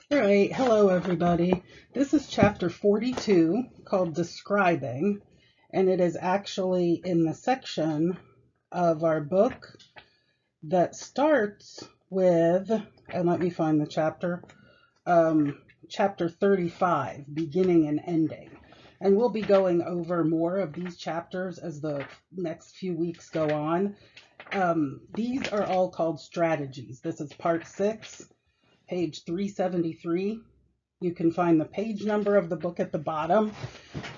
All right, hello everybody. This is chapter 42 called Describing, and it is actually in the section of our book that starts with, and let me find the chapter, chapter 35, Beginning and Ending. And we'll be going over more of these chapters as the next few weeks go on. These are all called strategies. This is part 6, page 373. You can find the page number of the book at the bottom.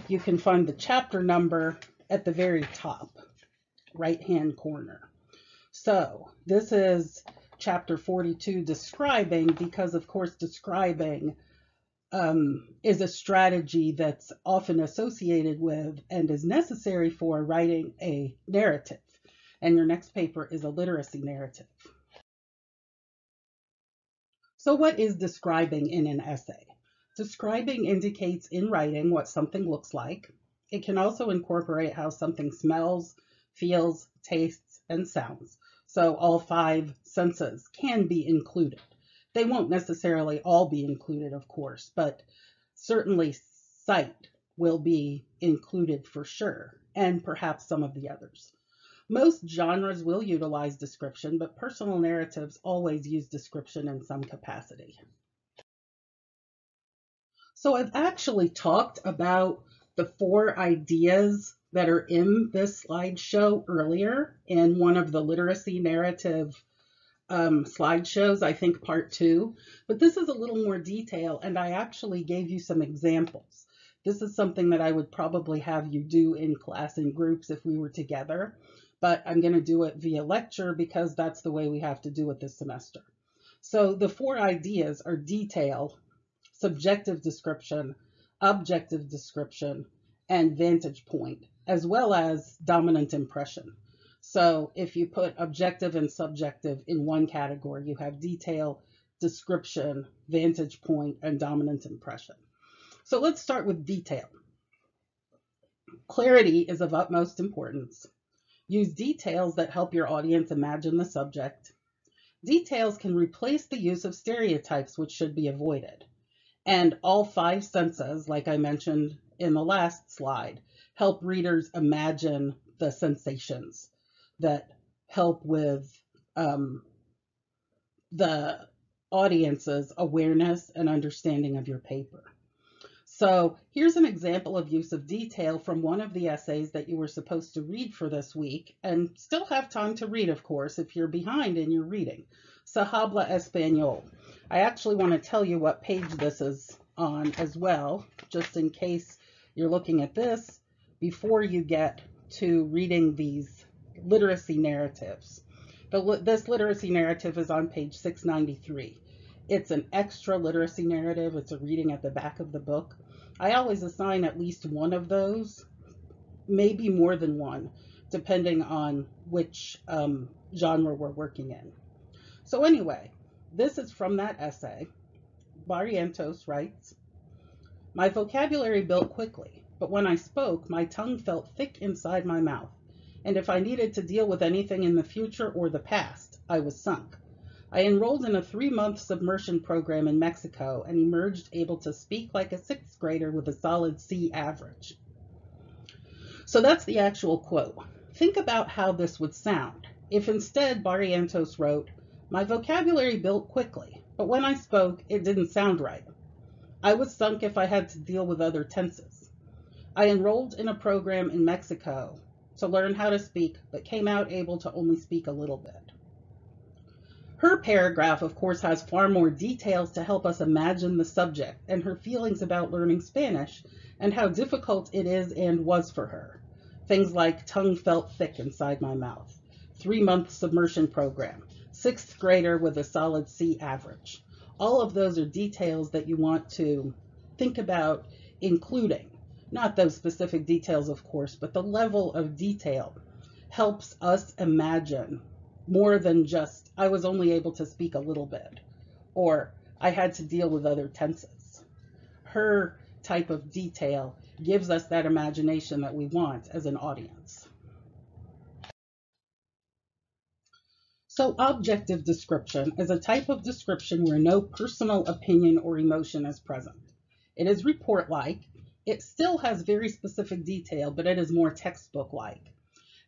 You can find the chapter number at the very top, right-hand corner. So this is chapter 42, Describing, because of course describing is a strategy that's often associated with and is necessary for writing a narrative. And your next paper is a literacy narrative. So what is describing in an essay? Describing indicates in writing what something looks like. It can also incorporate how something smells, feels, tastes, and sounds. So all 5 senses can be included. They won't necessarily all be included, of course, but certainly sight will be included for sure, and perhaps some of the others. Most genres will utilize description, but personal narratives always use description in some capacity. So I've actually talked about the 4 ideas that are in this slideshow earlier in one of the literacy narrative slideshows, I think part 2, but this is a little more detail, and I actually gave you some examples. This is something that I would probably have you do in class in groups if we were together, but I'm going to do it via lecture because that's the way we have to do it this semester. So the 4 ideas are detail, subjective description, objective description, and vantage point, as well as dominant impression. So if you put objective and subjective in one category, you have detail, description, vantage point, and dominant impression. So let's start with detail. Clarity is of utmost importance. Use details that help your audience imagine the subject. Details can replace the use of stereotypes, which should be avoided. And all 5 senses, like I mentioned in the last slide, help readers imagine the sensations that help with the audience's awareness and understanding of your paper. So here's an example of use of detail from one of the essays that you were supposed to read for this week, and still have time to read, of course, if you're behind in your reading. Se habla español. I actually want to tell you what page this is on as well, just in case you're looking at this before you get to reading these literacy narratives. This literacy narrative is on page 693. It's an extra literacy narrative. It's a reading at the back of the book. I always assign at least one of those, maybe more than one, depending on which genre we're working in. So anyway, this is from that essay. Barrientos writes, "My vocabulary built quickly, but when I spoke, my tongue felt thick inside my mouth, and if I needed to deal with anything in the future or the past, I was sunk. I enrolled in a 3-month submersion program in Mexico and emerged able to speak like a 6th grader with a solid C average." So that's the actual quote. Think about how this would sound if instead Barrientos wrote, "My vocabulary built quickly, but when I spoke, it didn't sound right. I was sunk if I had to deal with other tenses. I enrolled in a program in Mexico to learn how to speak, but came out able to only speak a little bit." Her paragraph, of course, has far more details to help us imagine the subject and her feelings about learning Spanish and how difficult it is and was for her. Things like tongue felt thick inside my mouth, 3-month submersion program, 6th grader with a solid C average. All of those are details that you want to think about including. Not those specific details, of course, but the level of detail helps us imagine more than just, I was only able to speak a little bit, or I had to deal with other tenses. Her type of detail gives us that imagination that we want as an audience. So objective description is a type of description where no personal opinion or emotion is present. It is report-like. It still has very specific detail, but it is more textbook-like.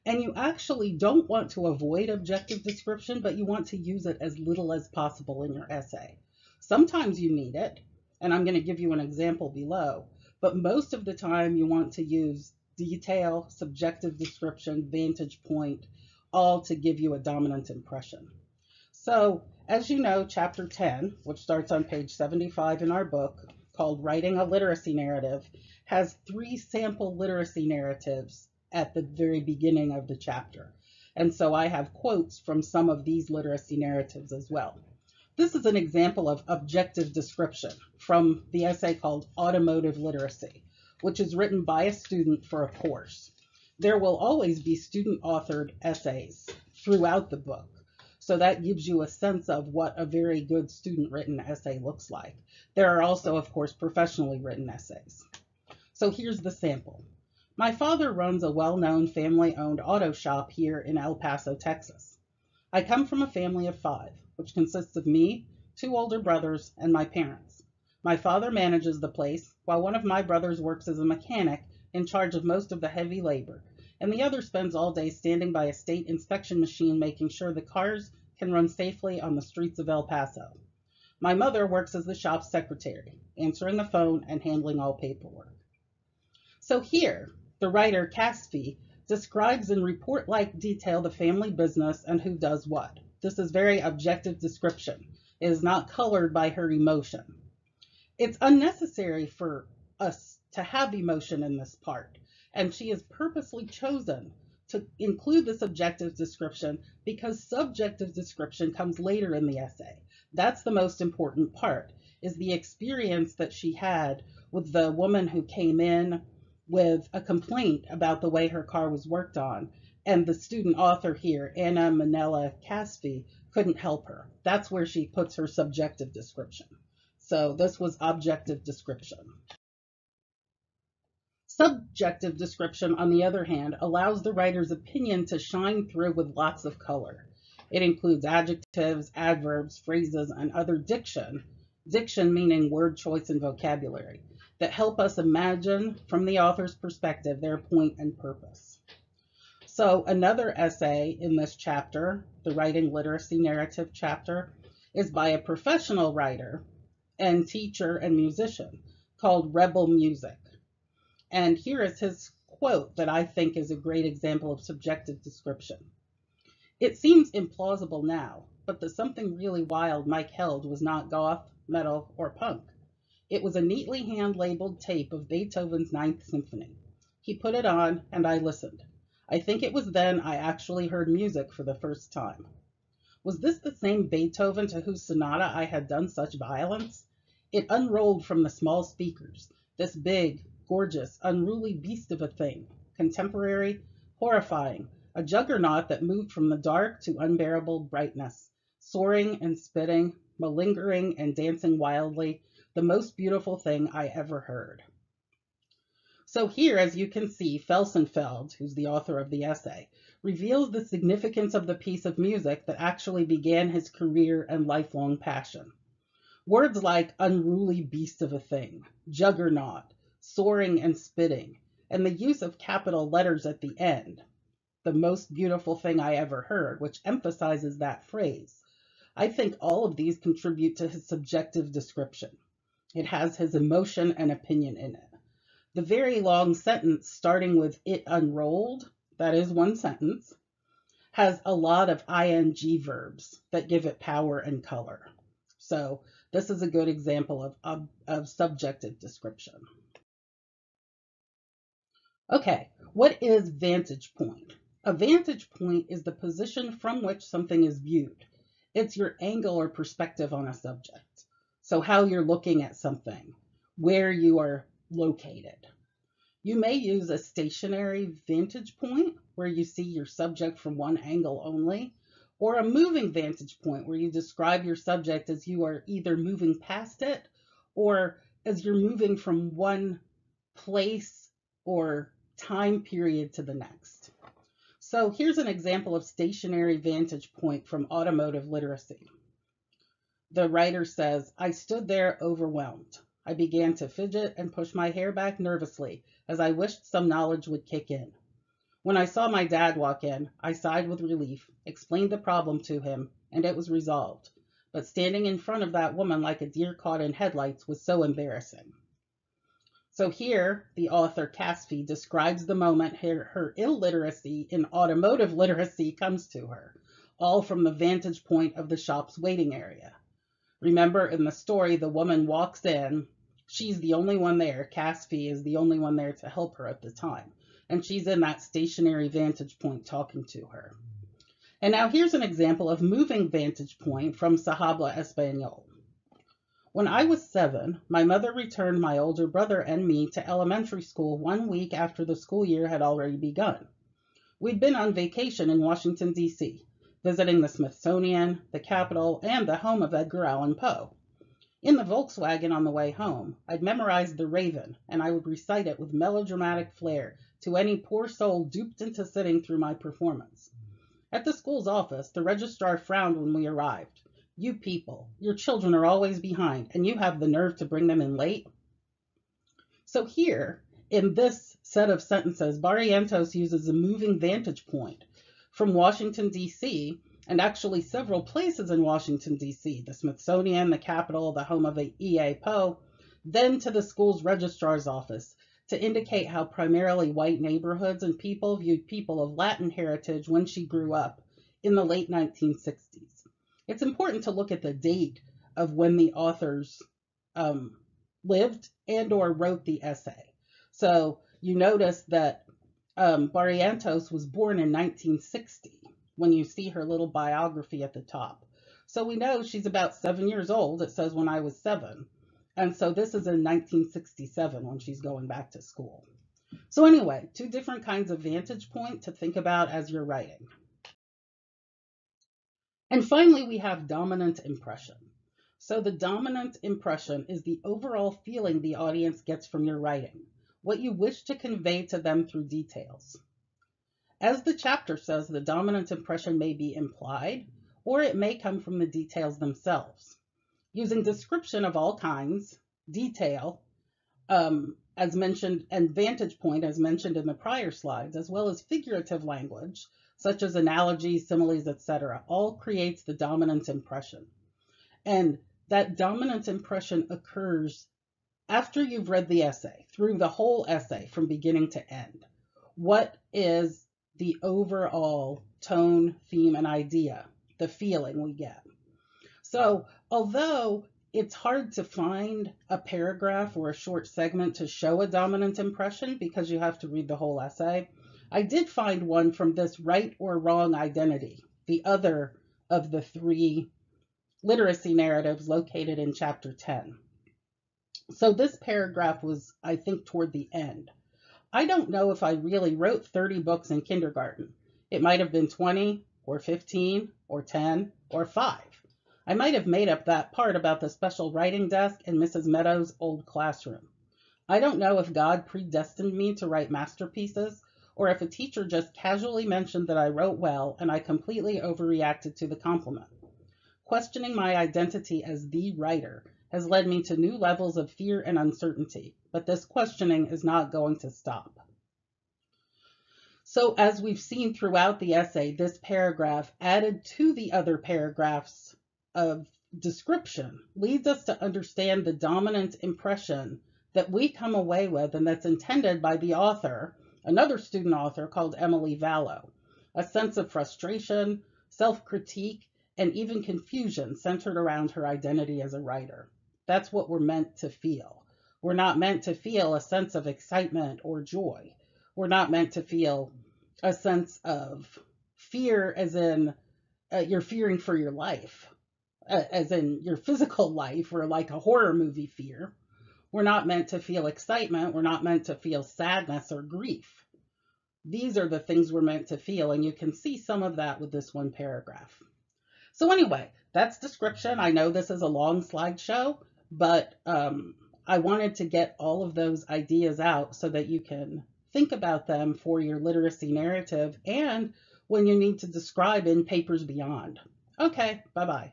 And you actually don't want to avoid objective description, but you want to use it as little as possible in your essay. Sometimes you need it, and I'm going to give you an example below, but most of the time you want to use detail, subjective description, vantage point, all to give you a dominant impression. So, as you know, chapter 10, which starts on page 75 in our book, called Writing a Literacy Narrative, has 3 sample literacy narratives at the very beginning of the chapter. And so I have quotes from some of these literacy narratives as well. This is an example of objective description from the essay called Automotive Literacy, which is written by a student for a course. There will always be student-authored essays throughout the book, so that gives you a sense of what a very good student-written essay looks like. There are also, of course, professionally written essays. So here's the sample. My father runs a well-known family-owned auto shop here in El Paso, Texas. I come from a family of 5, which consists of me, 2 older brothers, and my parents. My father manages the place, while one of my brothers works as a mechanic in charge of most of the heavy labor, and the other spends all day standing by a state inspection machine making sure the cars can run safely on the streets of El Paso. My mother works as the shop's secretary, answering the phone and handling all paperwork. So here, the writer Caspi describes in report-like detail the family business and who does what. This is very objective description. It is not colored by her emotion. It's unnecessary for us to have emotion in this part, and she has purposely chosen to include this objective description because subjective description comes later in the essay. That's the most important part, is the experience that she had with the woman who came in with a complaint about the way her car was worked on, and the student author here, Anna Manella Caspi, couldn't help her. That's where she puts her subjective description. So this was objective description. Subjective description, on the other hand, allows the writer's opinion to shine through with lots of color. It includes adjectives, adverbs, phrases, and other diction meaning word choice and vocabulary, that help us imagine from the author's perspective their point and purpose. So another essay in this chapter, the Writing Literacy Narrative chapter, is by a professional writer and teacher and musician called Rebel Music. And here is his quote that I think is a great example of subjective description. It seems implausible now, but the Something Really Wild Mike held was not goth, metal, or punk. It was a neatly hand-labeled tape of Beethoven's Ninth Symphony. He put it on, and I listened. I think it was then I actually heard music for the first time. Was this the same Beethoven to whose sonata I had done such violence? It unrolled from the small speakers, this big, gorgeous, unruly beast of a thing, contemporary, horrifying, a juggernaut that moved from the dark to unbearable brightness, soaring and spitting, malingering and dancing wildly, the most beautiful thing I ever heard. So here, as you can see, Felsenfeld, who's the author of the essay, reveals the significance of the piece of music that actually began his career and lifelong passion. Words like unruly beast of a thing, juggernaut, soaring and spitting, and the use of capital letters at the end, the most beautiful thing I ever heard, which emphasizes that phrase. I think all of these contribute to his subjective description. It has his emotion and opinion in it. The very long sentence starting with "it unrolled," that is one sentence, has a lot of ing verbs that give it power and color. So this is a good example of subjective description. Okay, what is vantage point? A vantage point is the position from which something is viewed. It's your angle or perspective on a subject. So how you're looking at something, where you are located. You may use a stationary vantage point where you see your subject from one angle only, or a moving vantage point where you describe your subject as you are either moving past it or as you're moving from one place or time period to the next. So here's an example of stationary vantage point from automotive literacy. The writer says, I stood there overwhelmed. I began to fidget and push my hair back nervously as I wished some knowledge would kick in. When I saw my dad walk in, I sighed with relief, explained the problem to him, and it was resolved. But standing in front of that woman like a deer caught in headlights was so embarrassing. So here, the author Casfee describes the moment her illiteracy in automotive literacy comes to her, all from the vantage point of the shop's waiting area. Remember, in the story, the woman walks in. She's the only one there. Casfee is the only one there to help her at the time. And she's in that stationary vantage point talking to her. And now here's an example of moving vantage point from Se Habla Español. When I was 7, my mother returned my older brother and me to elementary school 1 week after the school year had already begun. We'd been on vacation in Washington, D.C., visiting the Smithsonian, the Capitol, and the home of Edgar Allan Poe. In the Volkswagen on the way home, I'd memorized The Raven, and I would recite it with melodramatic flair to any poor soul duped into sitting through my performance. At the school's office, the registrar frowned when we arrived. You people, your children are always behind, and you have the nerve to bring them in late? So here, in this set of sentences, Barrientos uses a moving vantage point from Washington, D.C., and actually several places in Washington, D.C., the Smithsonian, the Capitol, the home of E.A. Poe, then to the school's registrar's office, to indicate how primarily white neighborhoods and people viewed people of Latin heritage when she grew up in the late 1960s. It's important to look at the date of when the authors lived and or wrote the essay. So you notice that Barrientos was born in 1960 when you see her little biography at the top. So we know she's about 7 years old. It says when I was 7. And so this is in 1967 when she's going back to school. So anyway, 2 different kinds of vantage point to think about as you're writing. And finally, we have dominant impression. So the dominant impression is the overall feeling the audience gets from your writing, what you wish to convey to them through details. As the chapter says, the dominant impression may be implied, or it may come from the details themselves. Using description of all kinds, detail, as mentioned, and vantage point, as mentioned in the prior slides, as well as figurative language, such as analogies, similes, etc., all creates the dominant impression. And that dominant impression occurs after you've read the essay, through the whole essay from beginning to end. What is the overall tone, theme, and idea, the feeling we get? So although it's hard to find a paragraph or a short segment to show a dominant impression because you have to read the whole essay, I did find one from this Right or Wrong Identity, the other of the 3 literacy narratives located in chapter 10. So this paragraph was, I think, toward the end. I don't know if I really wrote 30 books in kindergarten. It might have been 20 or 15 or 10 or 5. I might have made up that part about the special writing desk in Mrs. Meadows' old classroom. I don't know if God predestined me to write masterpieces, or if a teacher just casually mentioned that I wrote well and I completely overreacted to the compliment. Questioning my identity as the writer has led me to new levels of fear and uncertainty, but this questioning is not going to stop. So as we've seen throughout the essay, this paragraph added to the other paragraphs of description leads us to understand the dominant impression that we come away with and that's intended by the author, another student author called Emily Vallow, a sense of frustration, self-critique, and even confusion centered around her identity as a writer. That's what we're meant to feel. We're not meant to feel a sense of excitement or joy. We're not meant to feel a sense of fear as in you're fearing for your life, as in your physical life, or like a horror movie fear. We're not meant to feel excitement. We're not meant to feel sadness or grief. These are the things we're meant to feel, and you can see some of that with this one paragraph. So anyway, that's description. I know this is a long slideshow, but I wanted to get all of those ideas out so that you can think about them for your literacy narrative and when you need to describe in Papers Beyond. Okay, bye-bye.